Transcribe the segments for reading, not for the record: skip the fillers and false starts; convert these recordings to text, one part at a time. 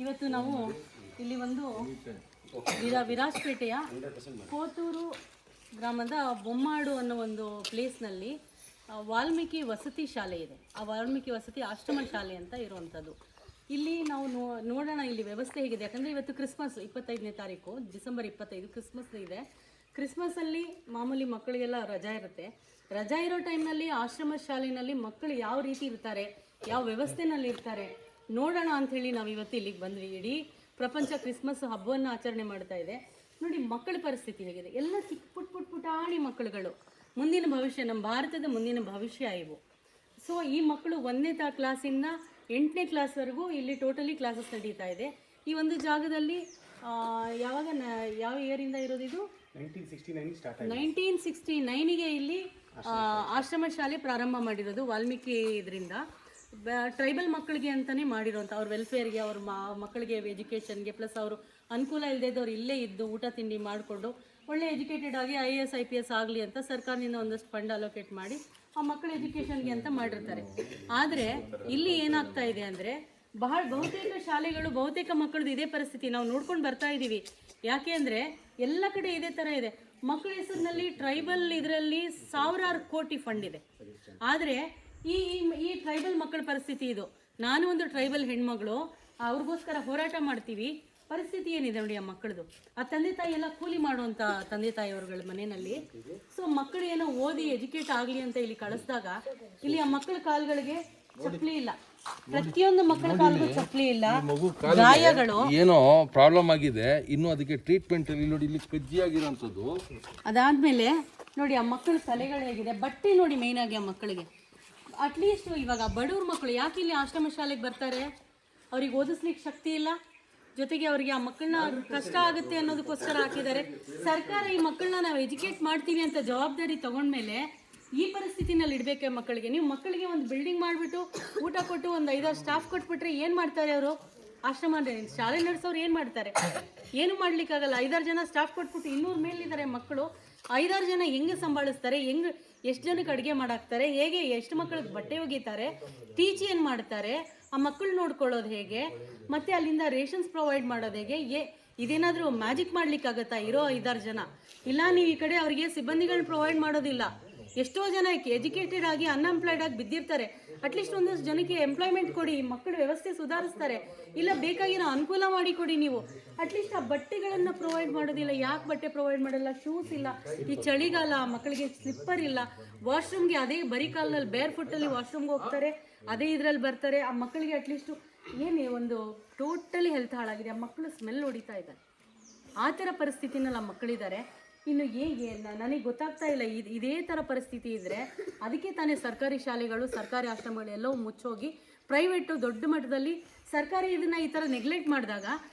ಇವತ್ತು ನಾವು ಇಲ್ಲಿ ಒಂದು ವಿರಾಜಪೇಟೆಯ ಕೋತೂರು ಗ್ರಾಮದ ಬೊಮ್ಮಾಡು ಅನ್ನೋ ಒಂದು ಪ್ಲೇಸ್ನಲ್ಲಿ ವಾಲ್ಮೀಕಿ ವಸತಿ ಶಾಲೆ ಇದೆ. ಆ ವಾಲ್ಮೀಕಿ ವಸತಿ ಆಶ್ರಮ ಶಾಲೆ ಅಂತ ಇರುವಂಥದ್ದು. ಇಲ್ಲಿ ನಾವು ನೋಡೋಣ ಇಲ್ಲಿ ವ್ಯವಸ್ಥೆ ಹೇಗಿದೆ. ಯಾಕಂದರೆ ಇವತ್ತು ಕ್ರಿಸ್ಮಸ್ 25ನೇ ತಾರೀಕು ಡಿಸೆಂಬರ್ 25 ಕ್ರಿಸ್ಮಸ್ ಇದೆ. ಕ್ರಿಸ್ಮಸ್ಸಲ್ಲಿ ಮಾಮೂಲಿ ಮಕ್ಕಳಿಗೆಲ್ಲ ರಜಾ ಇರುತ್ತೆ. ರಜಾ ಇರೋ ಟೈಮ್ನಲ್ಲಿ ಆಶ್ರಮ ಶಾಲೆಯಲ್ಲಿ ಮಕ್ಕಳು ಯಾವ ರೀತಿ ಇರ್ತಾರೆ, ಯಾವ ವ್ಯವಸ್ಥೆನಲ್ಲಿ ಇರ್ತಾರೆ ನೋಡೋಣ ಅಂಥೇಳಿ ನಾವು ಇವತ್ತು ಇಲ್ಲಿಗೆ ಬಂದ್ವಿ. ಇಡೀ ಪ್ರಪಂಚ ಕ್ರಿಸ್ಮಸ್ ಹಬ್ಬವನ್ನು ಆಚರಣೆ ಮಾಡ್ತಾ ಇದೆ. ನೋಡಿ ಮಕ್ಕಳ ಪರಿಸ್ಥಿತಿ ಹೇಗಿದೆ. ಎಲ್ಲ ಚಿಕ್ಕ ಪುಟಾಣಿ ಮಕ್ಕಳುಗಳು, ಮುಂದಿನ ಭವಿಷ್ಯ, ನಮ್ಮ ಭಾರತದ ಮುಂದಿನ ಭವಿಷ್ಯ ಇವು. ಸೊ ಈ ಮಕ್ಕಳು 1ನೇ ಕ್ಲಾಸಿಂದ 8ನೇ ಕ್ಲಾಸ್ವರೆಗೂ ಇಲ್ಲಿ ಟೋಟಲಿ ಕ್ಲಾಸಸ್ ನಡೀತಾ ಇದೆ. ಈ ಒಂದು ಜಾಗದಲ್ಲಿ ಯಾವ ಇಯರಿಂದ ಇರೋದು ಇದು 1969ಗೆ ಇಲ್ಲಿ ಆಶ್ರಮ ಶಾಲೆ ಪ್ರಾರಂಭ ಮಾಡಿರೋದು ವಾಲ್ಮೀಕಿ ಇದರಿಂದ. ಟ್ರೈಬಲ್ ಮಕ್ಕಳಿಗೆ ಅಂತಲೇ ಮಾಡಿರೋಂಥ ಅವ್ರ ವೆಲ್ಫೇರ್ಗೆ, ಅವ್ರ ಮಕ್ಕಳಿಗೆ ಎಜುಕೇಷನ್ಗೆ, ಪ್ಲಸ್ ಅವರು ಅನುಕೂಲ ಇಲ್ಲದಿದ್ದವ್ರು ಇಲ್ಲೇ ಇದ್ದು ಊಟ ತಿಂಡಿ ಮಾಡಿಕೊಂಡು ಒಳ್ಳೆ ಎಜುಕೇಟೆಡ್ ಆಗಿ IAS IPS ಆಗಲಿ ಅಂತ ಸರ್ಕಾರದಿಂದ ಒಂದಷ್ಟು ಫಂಡ್ ಅಲೋಕೇಟ್ ಮಾಡಿ ಆ ಮಕ್ಕಳ ಎಜುಕೇಷನ್ಗೆ ಅಂತ ಮಾಡಿರ್ತಾರೆ. ಆದರೆ ಇಲ್ಲಿ ಏನಾಗ್ತಾ ಇದೆ ಅಂದರೆ ಬಹುತೇಕ ಶಾಲೆಗಳು, ಬಹುತೇಕ ಮಕ್ಕಳದ್ದು ಇದೇ ಪರಿಸ್ಥಿತಿ ನಾವು ನೋಡ್ಕೊಂಡು ಬರ್ತಾ ಇದ್ದೀವಿ. ಯಾಕೆ ಅಂದರೆ ಎಲ್ಲ ಕಡೆ ಇದೇ ಥರ ಇದೆ. ಮಕ್ಕಳ ಹೆಸರಿನಲ್ಲಿ ಟ್ರೈಬಲ್ ಇದರಲ್ಲಿ ಸಾವಿರಾರು ಕೋಟಿ ಫಂಡ್ ಇದೆ. ಆದರೆ ಈ ಟ್ರೈಬಲ್ ಮಕ್ಕಳ ಪರಿಸ್ಥಿತಿ ಇದು. ನಾನು ಒಂದು ಟ್ರೈಬಲ್ ಹೆಣ್ಮಗಳು, ಅವ್ರಿಗೋಸ್ಕರ ಹೋರಾಟ ಮಾಡ್ತೀವಿ. ಪರಿಸ್ಥಿತಿ ಏನಿದೆ ನೋಡಿ ಆ ಮಕ್ಕಳದು. ಆ ತಂದೆ ತಾಯಿ ಎಲ್ಲ ಕೂಲಿ ಮಾಡುವಂಥ ತಂದೆ ತಾಯಿಯವ್ರಗಳ ಮನೆಯಲ್ಲಿ. ಸೊ ಮಕ್ಕಳು ಏನೋ ಓದಿ ಎಜುಕೇಟ್ ಆಗಲಿ ಅಂತ ಇಲ್ಲಿ ಕಳಿಸಿದಾಗ ಇಲ್ಲಿ ಆ ಮಕ್ಕಳ ಕಾಲುಗಳಿಗೆ ಚಪ್ಪಲಿ ಇಲ್ಲ, ಪ್ರತಿಯೊಂದು ಮಕ್ಕಳ ಕಾಲಿಗೂ ಚಪ್ಪಲಿ ಇಲ್ಲ, ಗಾಯಗಳು ಏನೋ ಪ್ರಾಬ್ಲಮ್ ಆಗಿದೆ. ಇನ್ನು ಅದಕ್ಕೆ ಟ್ರೀಟ್ಮೆಂಟ್ ಅಲ್ಲಿ ನೋಡಿ ಇಲ್ಲಿ ಕಜ್ಜಿ ಆಗಿರೋಂಥದ್ದು. ಅದಾದ್ಮೇಲೆ ನೋಡಿ ಆ ಮಕ್ಕಳ ತಲೆಗಳು ಹೇಗಿದೆ. ಬಟ್ಟೆ ನೋಡಿ ಮೇಯ್ನ್ ಆಗಿ ಆ ಮಕ್ಕಳಿಗೆ. ಅಟ್ಲೀಸ್ಟ್ ಇವಾಗ ಬಡವ್ರ ಮಕ್ಕಳು ಯಾಕೆ ಇಲ್ಲಿ ಆಶ್ರಮ ಶಾಲೆಗೆ ಬರ್ತಾರೆ? ಅವ್ರಿಗೆ ಓದಿಸ್ಲಿಕ್ಕೆ ಶಕ್ತಿ ಇಲ್ಲ, ಜೊತೆಗೆ ಅವರಿಗೆ ಆ ಮಕ್ಕಳನ್ನ ಕಷ್ಟ ಆಗುತ್ತೆ ಅನ್ನೋದಕ್ಕೋಸ್ಕರ ಹಾಕಿದ್ದಾರೆ. ಸರ್ಕಾರ ಈ ಮಕ್ಕಳನ್ನ ನಾವು ಎಜುಕೇಟ್ ಮಾಡ್ತೀವಿ ಅಂತ ಜವಾಬ್ದಾರಿ ತಗೊಂಡ್ಮೇಲೆ ಈ ಪರಿಸ್ಥಿತಿನಲ್ಲಿ ಇಡಬೇಕೆ ಮಕ್ಕಳಿಗೆ. ನೀವು ಮಕ್ಕಳಿಗೆ ಒಂದು ಬಿಲ್ಡಿಂಗ್ ಮಾಡಿಬಿಟ್ಟು ಊಟ ಕೊಟ್ಟು ಒಂದು 5-6 ಸ್ಟಾಫ್ ಕೊಟ್ಬಿಟ್ರೆ ಏನು ಮಾಡ್ತಾರೆ ಅವರು? ಆಶ್ರಮ ಶಾಲೆ ನಡೆಸೋರು ಏನು ಮಾಡ್ತಾರೆ? ಏನು ಮಾಡ್ಲಿಕ್ಕಾಗಲ್ಲ. 5-6 ಜನ ಸ್ಟಾಫ್ ಕೊಟ್ಬಿಟ್ಟು 200 ಮೇಲಿದ್ದಾರೆ ಮಕ್ಕಳು. 5-6 ಜನ ಹೆಂಗೆ ಸಂಭಾಳಿಸ್ತಾರೆ? ಎಷ್ಟು ಜನಕ್ಕೆ ಅಡುಗೆ ಮಾಡಾಕ್ತಾರೆ? ಹೇಗೆ ಎಷ್ಟು ಮಕ್ಕಳಿಗೆ ಬಟ್ಟೆ ಒಗಿತಾರೆ? ಟೀಚ್ ಏನು ಮಾಡ್ತಾರೆ? ಆ ಮಕ್ಕಳು ನೋಡ್ಕೊಳ್ಳೋದು ಹೇಗೆ? ಮತ್ತು ಅಲ್ಲಿಂದ ರೇಷನ್ಸ್ ಪ್ರೊವೈಡ್ ಮಾಡೋದು ಹೇಗೆ? ಇದೇನಾದರೂ ಮ್ಯಾಜಿಕ್ ಮಾಡ್ಲಿಕ್ಕಾಗತ್ತಾ ಇರೋ 5-6 ಜನ? ಇಲ್ಲ ನೀವು ಈ ಕಡೆ ಅವರಿಗೆ ಸಿಬ್ಬಂದಿಗಳನ್ನ ಪ್ರೊವೈಡ್ ಮಾಡೋದಿಲ್ಲ. ಎಷ್ಟೋ ಜನ ಎಜುಕೇಟೆಡ್ ಆಗಿ ಅನ್ಎಂಪ್ಲಾಯ್ಡ್ ಆಗಿ ಬಿದ್ದಿರ್ತಾರೆ. ಅಟ್ಲೀಸ್ಟ್ ಒಂದಷ್ಟು ಜನಕ್ಕೆ ಎಂಪ್ಲಾಯ್ಮೆಂಟ್ ಕೊಡಿ, ಮಕ್ಕಳ ವ್ಯವಸ್ಥೆ ಸುಧಾರಿಸ್ತಾರೆ. ಇಲ್ಲ ಬೇಕಾಗಿರೋ ಅನುಕೂಲ ಮಾಡಿ ಕೊಡಿ. ನೀವು ಅಟ್ಲೀಸ್ಟ್ ಆ ಬಟ್ಟೆಗಳನ್ನು ಪ್ರೊವೈಡ್ ಮಾಡೋದಿಲ್ಲ. ಯಾಕೆ ಬಟ್ಟೆ ಪ್ರೊವೈಡ್ ಮಾಡಲ್ಲ? ಶೂಸ್ ಇಲ್ಲ, ಈ ಚಳಿಗಾಲ, ಮಕ್ಕಳಿಗೆ ಸ್ಲಿಪ್ಪರ್ ಇಲ್ಲ. ವಾಶ್ರೂಮ್ಗೆ ಅದೇ ಬರೀ ಕಾಲದಲ್ಲಿ ಬೇರ್ ಫುಟ್ಟಲ್ಲಿ ವಾಶ್ರೂಮ್ಗೆ ಹೋಗ್ತಾರೆ, ಅದೇ ಇದರಲ್ಲಿ ಬರ್ತಾರೆ. ಆ ಮಕ್ಕಳಿಗೆ ಅಟ್ಲೀಸ್ಟು ಏನು ಒಂದು ಟೋಟಲಿ ಹೆಲ್ತ್ ಹಾಳಾಗಿದೆ. ಆ ಮಕ್ಕಳು ಸ್ಮೆಲ್ ಹೊಡಿತಾ ಇದ್ದಾರೆ. ಆ ಥರ ಪರಿಸ್ಥಿತಿನಲ್ಲಿ ಆ ಮಕ್ಕಳಿದ್ದಾರೆ. ಇನ್ನು ಹೇಗೆ ನನಗೆ ಗೊತ್ತಾಗ್ತಾ ಇಲ್ಲ. ಇದೇ ಥರ ಪರಿಸ್ಥಿತಿ ಇದ್ದರೆ ಅದಕ್ಕೆ ತಾನೇ ಸರ್ಕಾರಿ ಶಾಲೆಗಳು, ಸರ್ಕಾರಿ ಆಶ್ರಮಗಳು ಎಲ್ಲವೂ ಮುಚ್ಚೋಗಿ ಪ್ರೈವೇಟು ದೊಡ್ಡ ಮಟ್ಟದಲ್ಲಿ ಸರ್ಕಾರಿ ಇದನ್ನು ಈ ಥರ ನೆಗ್ಲೆಕ್ಟ್ ಮಾಡಿದಾಗ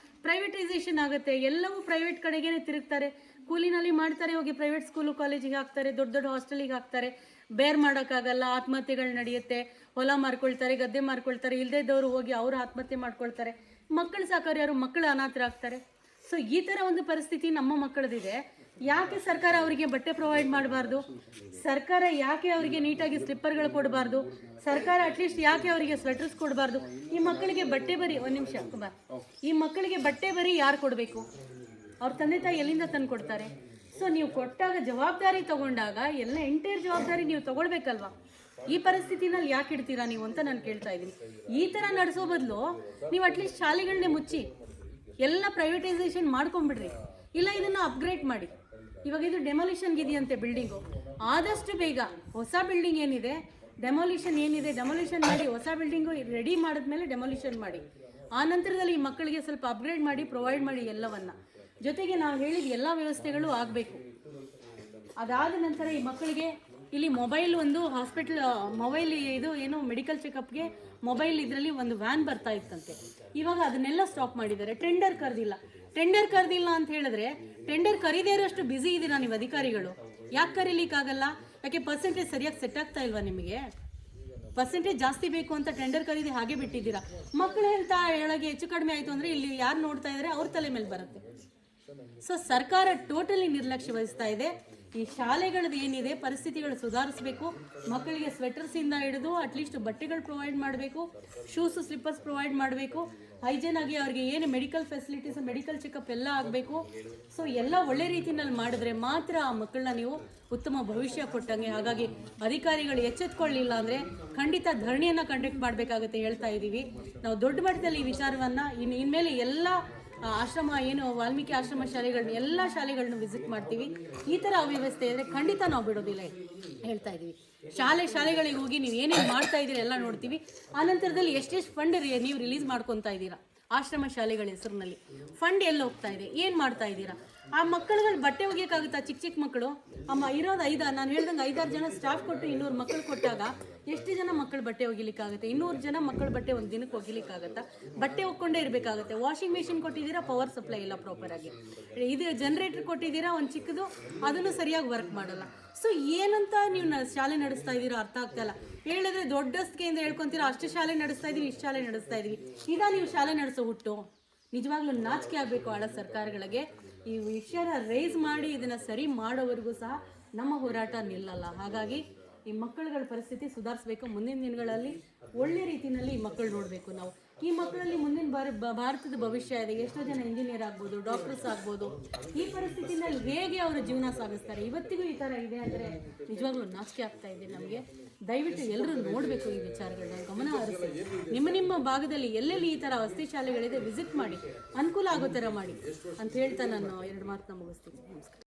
ಪ್ರೈವೇಟೈಸೇಷನ್ ಆಗುತ್ತೆ. ಎಲ್ಲವೂ ಪ್ರೈವೇಟ್ ಕಡೆಗೇ ತಿರುಗ್ತಾರೆ. ಕೂಲಿನಲ್ಲಿ ಮಾಡ್ತಾರೆ, ಹೋಗಿ ಪ್ರೈವೇಟ್ ಸ್ಕೂಲು ಕಾಲೇಜಿಗೆ ಹಾಕ್ತಾರೆ, ದೊಡ್ಡ ದೊಡ್ಡ ಹಾಸ್ಟೆಲಿಗೆ ಹಾಕ್ತಾರೆ. ಬೇರ್ ಮಾಡೋಕ್ಕಾಗಲ್ಲ, ಆತ್ಮಹತ್ಯೆಗಳು ನಡೆಯುತ್ತೆ. ಹೊಲ ಮಾರ್ಕೊಳ್ತಾರೆ, ಗದ್ದೆ ಮಾರ್ಕೊಳ್ತಾರೆ. ಇಲ್ಲದೇ ಇದ್ದವರು ಹೋಗಿ ಅವರು ಆತ್ಮಹತ್ಯೆ ಮಾಡ್ಕೊಳ್ತಾರೆ. ಮಕ್ಕಳು ಸಾಕೋರು ಯಾರು? ಮಕ್ಕಳು ಅನಾಥರಾಗ್ತಾರೆ. ಸೊ ಈ ಥರ ಒಂದು ಪರಿಸ್ಥಿತಿ ನಮ್ಮ ಮಕ್ಕಳದಿದೆ. ಯಾಕೆ ಸರ್ಕಾರ ಅವರಿಗೆ ಬಟ್ಟೆ ಪ್ರೊವೈಡ್ ಮಾಡಬಾರ್ದು? ಸರ್ಕಾರ ಯಾಕೆ ಅವರಿಗೆ ನೀಟಾಗಿ ಸ್ಲಿಪ್ಪರ್ಗಳು ಕೊಡಬಾರ್ದು? ಸರ್ಕಾರ ಅಟ್ಲೀಸ್ಟ್ ಯಾಕೆ ಅವರಿಗೆ ಸ್ವೆಟರ್ಸ್ ಕೊಡಬಾರ್ದು? ಈ ಮಕ್ಕಳಿಗೆ ಬಟ್ಟೆ ಬರಿ, ಒಂದು ನಿಮಿಷ ಕುಮಾರ್, ಈ ಮಕ್ಕಳಿಗೆ ಬಟ್ಟೆ ಬರಿ ಯಾರು ಕೊಡಬೇಕು? ಅವ್ರ ತಂದೆ ತಾಯಿ ಎಲ್ಲಿಂದ ತಂದು ಕೊಡ್ತಾರೆ? ಸೊ ನೀವು ಕೊಟ್ಟಾಗ, ಜವಾಬ್ದಾರಿ ತಗೊಂಡಾಗ ಎಲ್ಲ ಎಂಟೈರ್ ಜವಾಬ್ದಾರಿ ನೀವು ತಗೊಳ್ಬೇಕಲ್ವಾ? ಈ ಪರಿಸ್ಥಿತಿನಲ್ಲಿ ಯಾಕೆ ಇಡ್ತೀರಾ ನೀವು ಅಂತ ನಾನು ಕೇಳ್ತಾ ಇದ್ದೀನಿ. ಈ ಥರ ನಡೆಸೋ ಬದಲು ನೀವು ಅಟ್ಲೀಸ್ಟ್ ಶಾಲೆಗಳನ್ನೇ ಮುಚ್ಚಿ ಎಲ್ಲ ಪ್ರೈವೇಟೈಸೇಷನ್ ಮಾಡ್ಕೊಂಬಿಡ್ರಿ. ಇಲ್ಲ ಇದನ್ನು ಅಪ್ಗ್ರೇಡ್ ಮಾಡಿ. ಇವಾಗ ಇದು ಡೆಮಾಲಿಷನ್ಗೆ ಇದೆಯಂತೆ ಬಿಲ್ಡಿಂಗು. ಆದಷ್ಟು ಬೇಗ ಹೊಸ ಬಿಲ್ಡಿಂಗ್ ಏನಿದೆ, ಡೆಮಾಲಿಷನ್ ಮಾಡಿ ಹೊಸ ಬಿಲ್ಡಿಂಗು ರೆಡಿ ಮಾಡಿದ್ಮೇಲೆ ಡೆಮಾಲಿಷನ್ ಮಾಡಿ. ಆ ನಂತರದಲ್ಲಿ ಈ ಮಕ್ಕಳಿಗೆ ಸ್ವಲ್ಪ ಅಪ್ಗ್ರೇಡ್ ಮಾಡಿ ಪ್ರೊವೈಡ್ ಮಾಡಿ ಎಲ್ಲವನ್ನು. ಜೊತೆಗೆ ನಾವು ಹೇಳಿದ ಎಲ್ಲ ವ್ಯವಸ್ಥೆಗಳು ಆಗಬೇಕು. ಅದಾದ ನಂತರ ಈ ಮಕ್ಕಳಿಗೆ ಇಲ್ಲಿ ಮೊಬೈಲ್ ಒಂದು ಮೊಬೈಲ್ ಇದು ಏನು ಮೆಡಿಕಲ್ ಚೆಕಪ್ಗೆ ಮೊಬೈಲ್ ಇದರಲ್ಲಿ ಒಂದು ವ್ಯಾನ್ ಬರ್ತಾ ಇತ್ತಂತೆ. ಇವಾಗ ಅದನ್ನೆಲ್ಲ ಸ್ಟಾಪ್ ಮಾಡಿದ್ದಾರೆ. ಟೆಂಡರ್ ಕರೆದಿಲ್ಲ ಅಂತ ಹೇಳಿದ್ರೆ, ಟೆಂಡರ್ ಕರೀದೇ ಇರೋಷ್ಟು ಬ್ಯುಸಿ ಇದ್ದೀರಾ ನೀವು ಅಧಿಕಾರಿಗಳು. ಯಾಕೆ ಕರೀಲಿಕ್ಕಾಗಲ್ಲ? ಯಾಕೆ ಪರ್ಸೆಂಟೇಜ್ ಸರಿಯಾಗಿ ಸೆಟ್ ಆಗ್ತಾ ಇಲ್ವಾ ನಿಮಗೆ? ಪರ್ಸೆಂಟೇಜ್ ಜಾಸ್ತಿ ಬೇಕು ಅಂತ ಟೆಂಡರ್ ಕರೀದಿ ಹಾಗೆ ಬಿಟ್ಟಿದ್ದೀರಾ. ಮಕ್ಕಳು ಹೇಳ್ತಾ ಹೇಳೋಗೆ ಹೆಚ್ಚು ಕಡಿಮೆ ಆಯಿತು ಅಂದರೆ ಇಲ್ಲಿ ಯಾರು ನೋಡ್ತಾ ಇದ್ದಾರೆ ಅವ್ರ ತಲೆ ಮೇಲೆ ಬರುತ್ತೆ. ಸೊ ಸರ್ಕಾರ ಟೋಟಲಿ ನಿರ್ಲಕ್ಷ್ಯ ವಹಿಸ್ತಾ ಇದೆ. ಈ ಶಾಲೆಗಳದ್ದು ಏನಿದೆ ಪರಿಸ್ಥಿತಿಗಳು ಸುಧಾರಿಸಬೇಕು. ಮಕ್ಕಳಿಗೆ ಸ್ವೆಟರ್ಸಿಂದ ಹಿಡಿದು ಅಟ್ಲೀಸ್ಟ್ ಬಟ್ಟೆಗಳು ಪ್ರೊವೈಡ್ ಮಾಡಬೇಕು, ಶೂಸು ಸ್ಲಿಪ್ಪರ್ಸ್ ಪ್ರೊವೈಡ್ ಮಾಡಬೇಕು, ಹೈಜೇನ್ ಆಗಿ ಅವ್ರಿಗೆ ಏನು ಮೆಡಿಕಲ್ ಫೆಸಿಲಿಟೀಸ್, ಮೆಡಿಕಲ್ ಚೆಕಪ್ ಎಲ್ಲ ಆಗಬೇಕು. ಸೊ ಎಲ್ಲ ಒಳ್ಳೆ ರೀತಿಯಲ್ಲಿ ಮಾಡಿದ್ರೆ ಮಾತ್ರ ಆ ಮಕ್ಕಳನ್ನ ನೀವು ಉತ್ತಮ ಭವಿಷ್ಯ ಕೊಟ್ಟಂಗೆ. ಹಾಗಾಗಿ ಅಧಿಕಾರಿಗಳು ಎಚ್ಚೆತ್ಕೊಳ್ಳಿಲ್ಲ ಅಂದರೆ ಖಂಡಿತ ಧರಣಿಯನ್ನು ಕಂಡಕ್ಟ್ ಮಾಡಬೇಕಾಗುತ್ತೆ ಹೇಳ್ತಾ ಇದ್ದೀವಿ ನಾವು ದೊಡ್ಡ ಮಟ್ಟದಲ್ಲಿ ಈ ವಿಚಾರವನ್ನು. ಇನ್ಮೇಲೆ ಎಲ್ಲ ಆಶ್ರಮ ಏನು ವಾಲ್ಮೀಕಿ ಆಶ್ರಮ ಶಾಲೆಗಳನ್ನ ಎಲ್ಲ ಶಾಲೆಗಳನ್ನ ವಿಸಿಟ್ ಮಾಡ್ತೀವಿ. ಈ ಥರ ಅವ್ಯವಸ್ಥೆ ಇದ್ದರೆ ಖಂಡಿತ ನಾವು ಬಿಡೋದಿಲ್ಲ ಹೇಳ್ತಾ ಇದ್ದೀವಿ. ಶಾಲೆಗಳಿಗೆ ಹೋಗಿ ನೀವು ಏನೇನು ಮಾಡ್ತಾ ಇದ್ದೀರಾ ಎಲ್ಲ ನೋಡ್ತೀವಿ. ಆನಂತರದಲ್ಲಿ ಎಷ್ಟೆಷ್ಟು ಫಂಡ್ ನೀವು ರಿಲೀಸ್ ಮಾಡ್ಕೊತಾ ಇದ್ದೀರಾ ಆಶ್ರಮ ಶಾಲೆಗಳ ಹೆಸರಿನಲ್ಲಿ, ಫಂಡ್ ಎಲ್ಲಿ ಹೋಗ್ತಾ ಇದೆ, ಏನು ಮಾಡ್ತಾ ಇದ್ದೀರಾ? ಆ ಮಕ್ಕಳುಗಳು ಬಟ್ಟೆ ಒಗೆಯೋಕ್ಕಾಗುತ್ತಾ? ಚಿಕ್ಕ ಮಕ್ಕಳು ಇರೋದು ನಾನು ಹೇಳ್ದಂಗೆ 5-6 ಜನ ಸ್ಟಾಫ್ ಕೊಟ್ಟು 200 ಮಕ್ಕಳು ಕೊಟ್ಟಾಗ ಎಷ್ಟು ಜನ ಮಕ್ಕಳು ಬಟ್ಟೆ ಒಗಿಲಿಕ್ಕಾಗುತ್ತೆ? 200 ಜನ ಮಕ್ಕಳು ಬಟ್ಟೆ ಒಂದು ದಿನಕ್ಕೆ ಒಗಿಲಿಕ್ಕಾಗತ್ತಾ? ಬಟ್ಟೆ ಒಕ್ಕೊಂಡೇ ಇರಬೇಕಾಗುತ್ತೆ. ವಾಷಿಂಗ್ ಮಿಷಿನ್ ಕೊಟ್ಟಿದ್ದೀರಾ, ಪವರ್ ಸಪ್ಲೈ ಇಲ್ಲ ಪ್ರಾಪರಾಗಿ. ಇದು ಜನರೇಟರ್ ಕೊಟ್ಟಿದ್ದೀರಾ ಒಂದು ಚಿಕ್ಕದು, ಅದನ್ನು ಸರಿಯಾಗಿ ವರ್ಕ್ ಮಾಡಲ್ಲ. ಸೊ ಏನಂತ ನೀವು ಶಾಲೆ ನಡೆಸ್ತಾ ಇದ್ದೀರಾ ಅರ್ಥ ಆಗ್ತಾ ಇಲ್ಲ. ಹೇಳಿದ್ರೆ ದೊಡ್ಡಸ್ಕೆಯಿಂದ ಹೇಳ್ಕೊಂತೀರಾ ಅಷ್ಟು ಶಾಲೆ ನಡೆಸ್ತಾ ಇದೀವಿ, ಇಷ್ಟು ಶಾಲೆ ನಡೆಸ್ತಾ ಇದೀವಿ. ಇದಾ ನೀವು ಶಾಲೆ ನಡೆಸೋ ಹುಟ್ಟು? ನಿಜವಾಗ್ಲೂ ನಾಚಿಕೆ ಆಗಬೇಕು ಆಳ ಸರ್ಕಾರಗಳಿಗೆ. ಈ ವಿಷಯನ ರೈಸ್ ಮಾಡಿ ಇದನ್ನು ಸರಿ ಮಾಡೋವರೆಗೂ ಸಹ ನಮ್ಮ ಹೋರಾಟ ನಿಲ್ಲಲ್ಲ. ಹಾಗಾಗಿ ಈ ಮಕ್ಕಳುಗಳ ಪರಿಸ್ಥಿತಿ ಸುಧಾರಿಸಬೇಕು. ಮುಂದಿನ ದಿನಗಳಲ್ಲಿ ಒಳ್ಳೆ ರೀತಿಯಲ್ಲಿ ಈ ಮಕ್ಕಳು ನೋಡಬೇಕು ನಾವು. ಈ ಮಕ್ಕಳಲ್ಲಿ ಮುಂದಿನ ಭಾರತದ ಭವಿಷ್ಯ ಇದೆ. ಎಷ್ಟೋ ಜನ ಇಂಜಿನಿಯರ್ ಆಗ್ಬೋದು, ಡಾಕ್ಟರ್ಸ್ ಆಗ್ಬೋದು. ಈ ಪರಿಸ್ಥಿತಿನಲ್ಲಿ ಹೇಗೆ ಅವರ ಜೀವನ ಸಾಗಿಸ್ತಾರೆ? ಇವತ್ತಿಗೂ ಈ ಥರ ಇದೆ ಅಂದರೆ ನಿಜವಾಗ್ಲೂ ನಾಚಿಕೆ ಆಗ್ತಾ ಇದೆ ನಮಗೆ. ದಯವಿಟ್ಟು ಎಲ್ಲರೂ ನೋಡಬೇಕು ಈ ವಿಚಾರಗಳನ್ನ, ಗಮನ ಹರಿಸಿ. ನಿಮ್ಮ ಭಾಗದಲ್ಲಿ ಎಲ್ಲೆಲ್ಲಿ ಈ ಥರ ವಸತಿ ಶಾಲೆಗಳಿದೆ ವಿಸಿಟ್ ಮಾಡಿ, ಅನುಕೂಲ ಆಗೋ ಥರ ಮಾಡಿ ಅಂತ ಹೇಳ್ತಾ ನಾನು 2 ಮಾತನ್ನ ಮುಗಿಸ್ತೀನಿ. ನಮಸ್ಕಾರ.